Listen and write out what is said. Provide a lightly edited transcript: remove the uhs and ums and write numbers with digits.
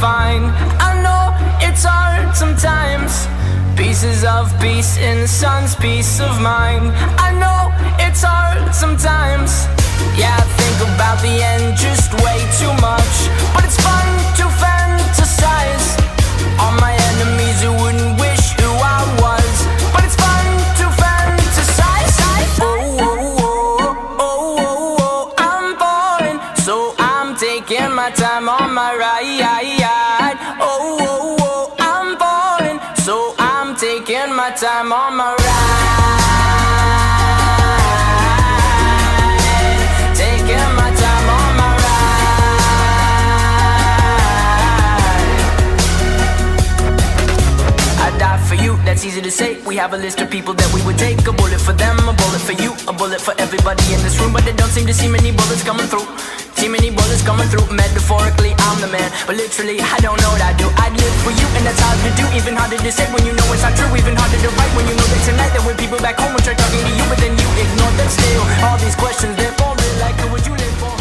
find. I know it's hard sometimes, pieces of peace in the sun's peace of mind. I know it's hard sometimes, yeah, I think about the end just way too much. But it's fun to fantasize on my enemies who wouldn't wish who I was. But it's fun to fantasize. Oh, oh, oh, oh, oh, oh, I'm falling, so I'm taking my time on my ride. Oh, oh, oh, I'm falling, so I'm taking my time on my ride. Taking my time on my ride. I die for you, that's easy to say. We have a list of people that we would take. A bullet for them, a bullet for you, a bullet for everybody in this room. But they don't seem to see many bullets coming through. See many bullets coming through. Metaphorically, I'm the man, but literally, I don't know what I do. I'd live for you, and that's hard to do. Even harder to say when you know it's not true. Even harder to write when you know that tonight there were people back home who tried talking to you, but then you ignore them still. All these questions, they're falling like, who would you live for?